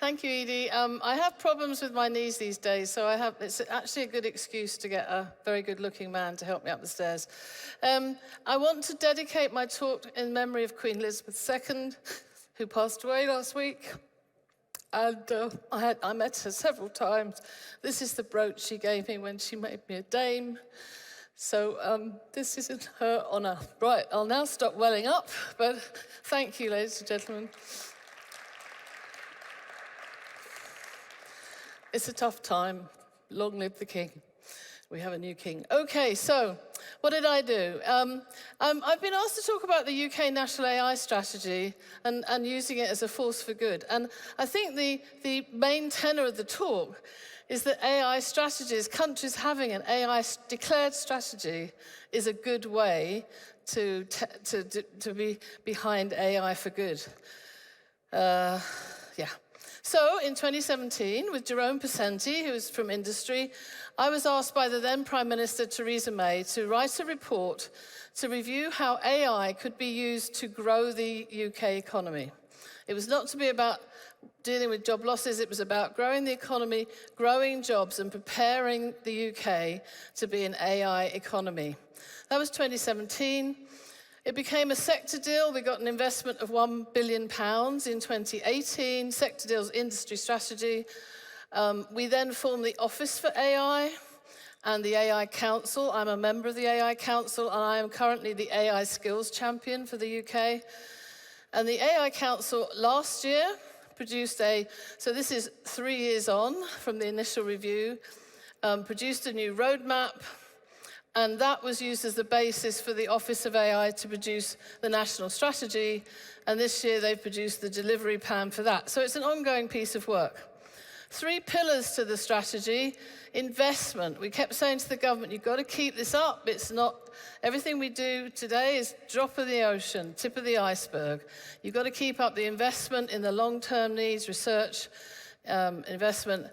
Thank you, Edie. I have problems with my knees these days, so it's actually a good excuse to get a very good-looking man to help me up the stairs. I want to dedicate my talk in memory of Queen Elizabeth II, who passed away last week. And I met her several times. This is the brooch she gave me when she made me a dame. So this is in her honor. Right, I'll now stop welling up, but thank you, ladies and gentlemen. It's a tough time. Long live the king. We have a new king. Okay, so what did I do? I've been asked to talk about the UK National AI Strategy and using it as a force for good. And I think the main tenor of the talk is that AI strategies, countries having an AI declared strategy, is a good way to be behind AI for good. Yeah. So in 2017, with Jerome Pesenti, who's from industry, I was asked by the then Prime Minister Theresa May to write a report to review how AI could be used to grow the UK economy. It was not to be about dealing with job losses, it was about growing the economy, growing jobs, and preparing the UK to be an AI economy. That was 2017. It became a sector deal. We got an investment of £1 billion in 2018, sector deals industry strategy. We then formed the Office for AI and the AI Council. I'm a member of the AI Council, and I am currently the AI Skills Champion for the UK. And the AI Council last year produced so this is 3 years on from the initial review, produced a new roadmap. And that was used as the basis for the Office of AI to produce the national strategy. And this year they've produced the delivery plan for that. So it's an ongoing piece of work. 3 pillars to the strategy. Investment. We kept saying to the government, you've got to keep this up. It's not, everything we do today is drop of the ocean, tip of the iceberg. You've got to keep up the investment in the long-term needs, research, investment.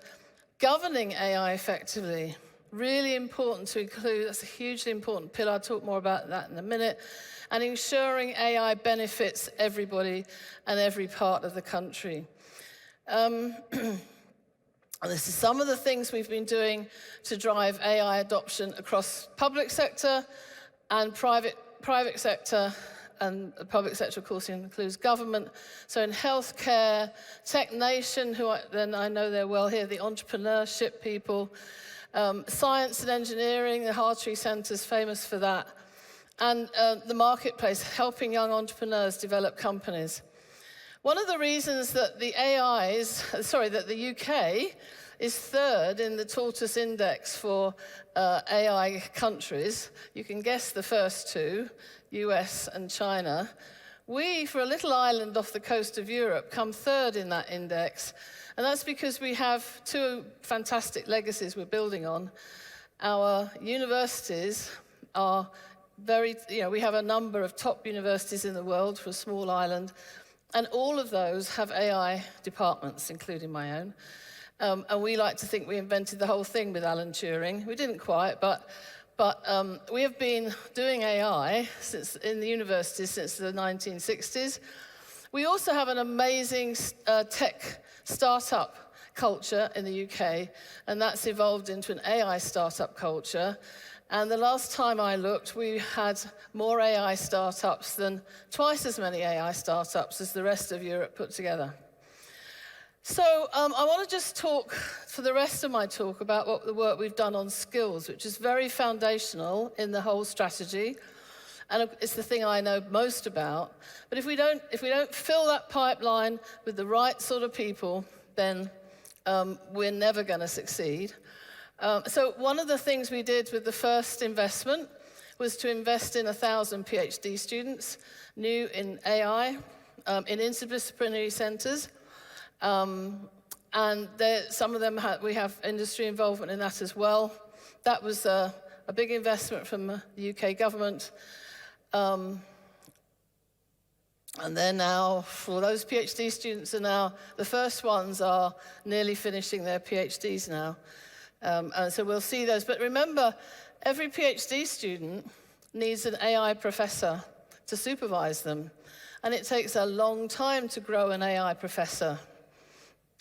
Governing AI effectively. Really important to include, that's a hugely important pillar. I'll talk more about that in a minute. And ensuring AI benefits everybody and every part of the country. This is some of the things we've been doing to drive AI adoption across public sector and private sector. And the public sector, of course, includes government. So in healthcare, Tech Nation, I know they're well here, the entrepreneurship people, science and engineering, the Hartree Centre's famous for that, and the marketplace, helping young entrepreneurs develop companies. One of the reasons that the UK is 3rd in the Tortoise Index for AI countries, you can guess the first 2, US and China. We, for a little island off the coast of Europe, come 3rd in that index. And that's because we have 2 fantastic legacies we're building on. Our universities are we have a number of top universities in the world for a small island, and all of those have AI departments, including my own. And we like to think we invented the whole thing with Alan Turing. We didn't quite, but we have been doing AI in the universities since the 1960s. We also have an amazing tech startup culture in the UK, and that's evolved into an AI startup culture. And the last time I looked, we had more AI startups than twice as many AI startups as the rest of Europe put together. So I want to just talk for the rest of my talk about the work we've done on skills, which is very foundational in the whole strategy. And it's the thing I know most about. But if we don't fill that pipeline with the right sort of people, then we're never going to succeed. So one of the things we did with the first investment was to invest in 1,000 PhD students, new in AI, in interdisciplinary centres. And some of them we have industry involvement in that as well. That was a big investment from the UK government. And they're now, for those PhD students are now, the first ones are nearly finishing their PhDs now. And so we'll see those. But remember, every PhD student needs an AI professor to supervise them. And it takes a long time to grow an AI professor.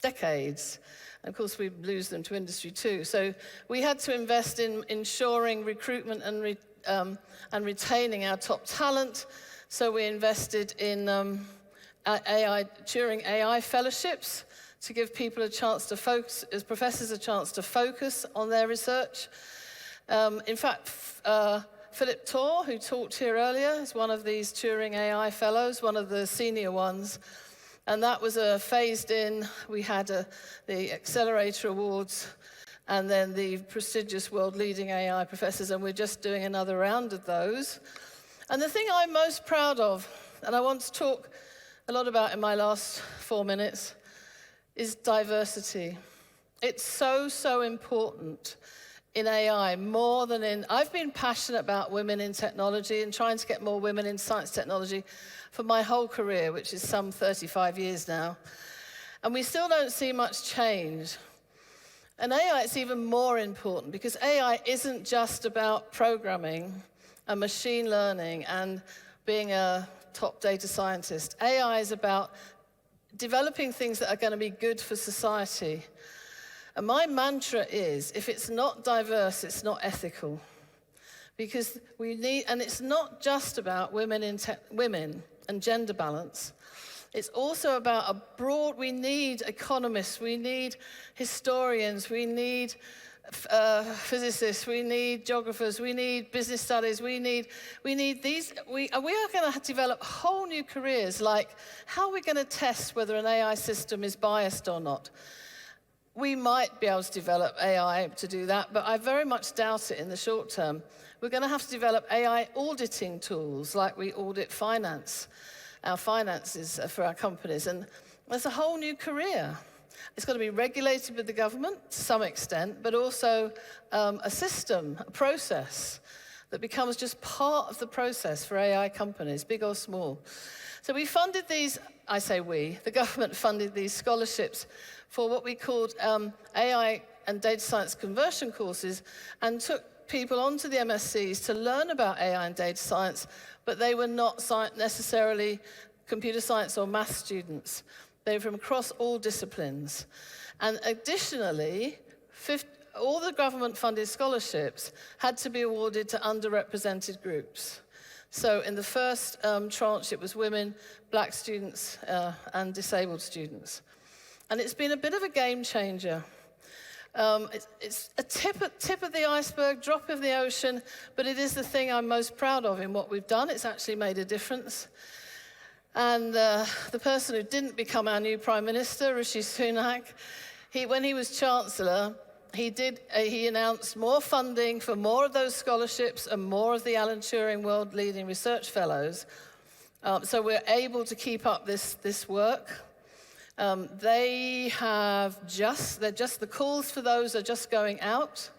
decades. And of course, we lose them to industry too. So we had to invest in ensuring recruitment and retaining our top talent. So we invested in Turing AI fellowships to give people a chance to focus, as professors a chance to focus on their research. In fact, Philip Tor, who talked here earlier, is one of these Turing AI fellows, one of the senior ones. And that was phased in. We had the Accelerator Awards and then the prestigious world-leading AI professors, and we're just doing another round of those. And the thing I'm most proud of, and I want to talk a lot about in my last 4 minutes, is diversity. It's so important in AI, more than in... I've been passionate about women in technology and trying to get more women in science technology for my whole career, which is some 35 years now. And we still don't see much change. And AI is even more important because AI isn't just about programming and machine learning and being a top data scientist. AI is about developing things that are going to be good for society. And my mantra is, if it's not diverse, it's not ethical. Because we need, and it's not just about women and gender balance. It's also about a broad, we need economists, we need historians, we need physicists, we need geographers, we need business studies, we need these, we are going to develop whole new careers, like how are we going to test whether an AI system is biased or not? We might be able to develop AI to do that, but I very much doubt it in the short term. We're going to have to develop AI auditing tools, like we audit finance, our finances for our companies, and there's a whole new career. It's got to be regulated with the government to some extent, but also a system, a process that becomes just part of the process for AI companies, big or small. So we funded these, I say we, the government funded these scholarships for what we called AI and data science conversion courses, and took people onto the MSCs to learn about AI and data science, but they were not necessarily computer science or math students. They were from across all disciplines. And additionally, all the government-funded scholarships had to be awarded to underrepresented groups. So in the first tranche, it was women, black students, and disabled students. And it's been a bit of a game changer. It's a tip of the iceberg, drop of the ocean, but it is the thing I'm most proud of in what we've done. It's actually made a difference. And the person who didn't become our new Prime Minister, Rishi Sunak, when he was Chancellor, he announced more funding for more of those scholarships and more of the Alan Turing World Leading Research Fellows. So we're able to keep up this work. The calls for those are just going out,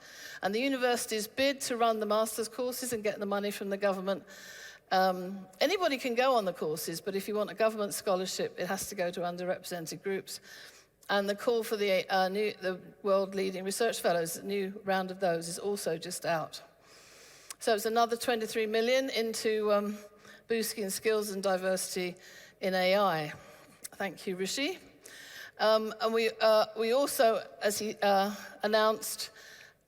and the universities bid to run the master's courses and get the money from the government. Anybody can go on the courses, but if you want a government scholarship, it has to go to underrepresented groups. And the call for the World Leading Research Fellows, the new round of those, is also just out. So it's another 23 million into boosting skills and diversity in AI. Thank you, Rishi. And we also, as he announced,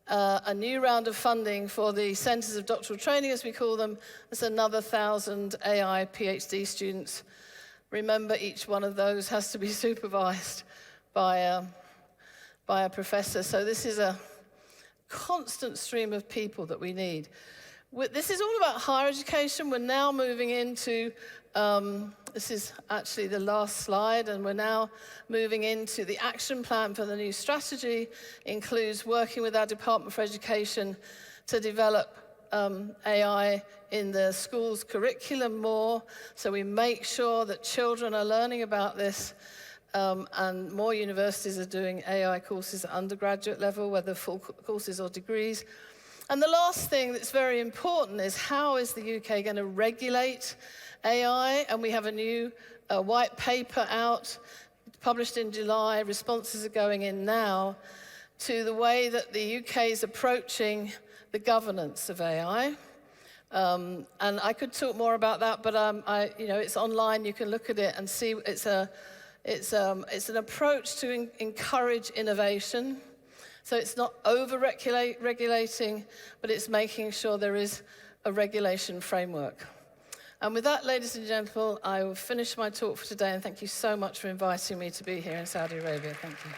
a new round of funding for the Centers of Doctoral Training, as we call them. There's another 1,000 AI PhD students. Remember, each one of those has to be supervised by a professor. So this is a constant stream of people that we need. This is all about higher education. We're now moving into, this is actually the last slide, and we're now moving into the action plan for the new strategy. Includes working with our Department for Education to develop AI in the school's curriculum more, so we make sure that children are learning about this, and more universities are doing AI courses at undergraduate level, whether full courses or degrees. And the last thing that's very important is, how is the UK going to regulate AI? And we have a new white paper out, published in July. Responses are going in now to the way that the UK is approaching the governance of AI. And I could talk more about that, but it's online. You can look at it and see. It's an approach to encourage innovation. So it's not over-regulating, but it's making sure there is a regulation framework. And with that, ladies and gentlemen, I will finish my talk for today, and thank you so much for inviting me to be here in Saudi Arabia. Thank you.